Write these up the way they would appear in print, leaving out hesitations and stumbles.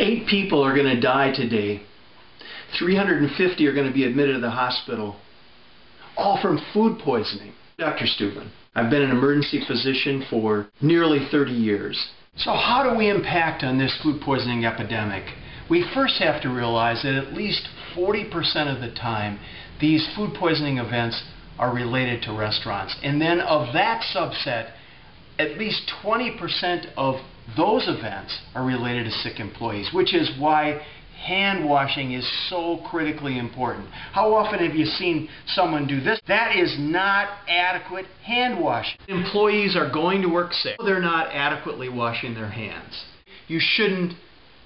8 people are going to die today. 350 are going to be admitted to the hospital, all from food poisoning. Dr. Steuben, I've been an emergency physician for nearly 30 years. So how do we impact on this food poisoning epidemic? We first have to realize that at least 40% of the time, these food poisoning events are related to restaurants. And then of that subset, at least 20% of those events are related to sick employees, which is why hand washing is so critically important. How often have you seen someone do this? That is not adequate hand washing. Employees are going to work sick. They're not adequately washing their hands. You shouldn't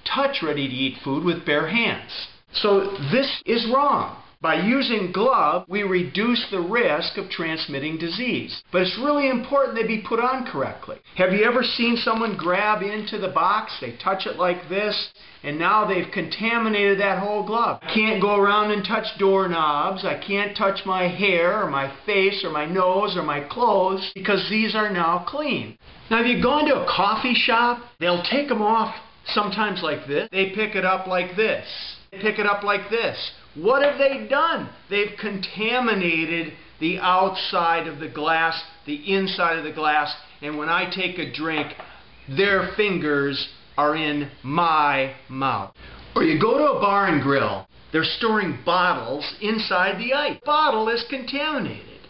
touch ready-to-eat food with bare hands. So this is wrong. By using gloves, we reduce the risk of transmitting disease. But it's really important they be put on correctly. Have you ever seen someone grab into the box, they touch it like this, and now they've contaminated that whole glove? I can't go around and touch doorknobs. I can't touch my hair or my face or my nose or my clothes because these are now clean. Now, if you go into a coffee shop, they'll take them off sometimes like this. They pick it up like this. They pick it up like this. What have they done? They've contaminated the outside of the glass, the inside of the glass, and when I take a drink, their fingers are in my mouth. Or you go to a bar and grill, they're storing bottles inside the ice. The bottle is contaminated.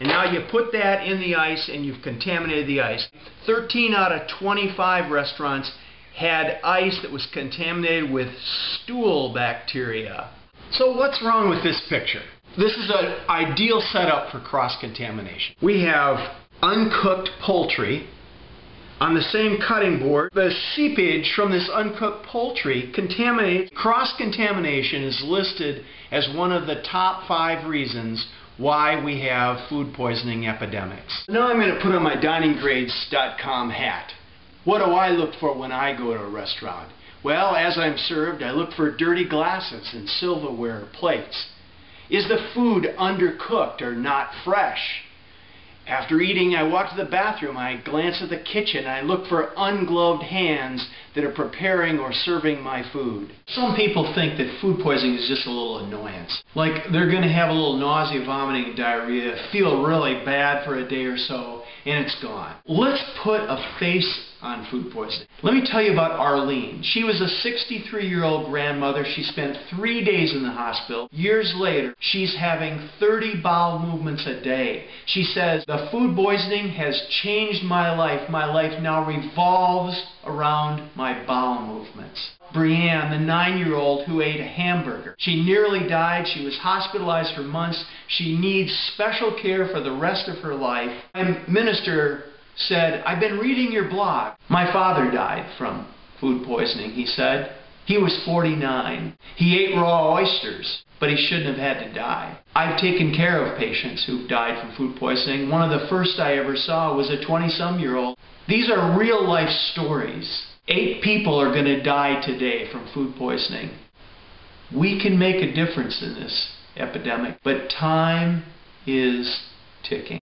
And now you put that in the ice and you've contaminated the ice. 13 out of 25 restaurants had ice that was contaminated with stool bacteria. So what's wrong with this picture? This is an ideal setup for cross-contamination. We have uncooked poultry on the same cutting board. The seepage from this uncooked poultry contaminates. Cross-contamination is listed as one of the top 5 reasons why we have food poisoning epidemics. Now I'm going to put on my dininggrades.com hat. What do I look for when I go to a restaurant? Well, as I'm served, I look for dirty glasses and silverware plates. Is the food undercooked or not fresh? After eating, I walk to the bathroom, I glance at the kitchen, I look for ungloved hands that are preparing or serving my food. Some people think that food poisoning is just a little annoyance. Like they're going to have a little nausea, vomiting, diarrhea, feel really bad for a day or so, and it's gone. Let's put a face on food poisoning. Let me tell you about Arlene. She was a 63-year-old grandmother. She spent 3 days in the hospital. Years later, she's having 30 bowel movements a day. She says, the food poisoning has changed my life. My life now revolves around my bowel movements. Brianne, the 9-year-old who ate a hamburger. She nearly died. She was hospitalized for months. She needs special care for the rest of her life. My minister said, I've been reading your blog. My father died from food poisoning, he said. He was 49. He ate raw oysters, but he shouldn't have had to die. I've taken care of patients who've died from food poisoning. One of the first I ever saw was a 20-some-year-old. These are real-life stories. 8 people are going to die today from food poisoning. We can make a difference in this epidemic, but time is ticking.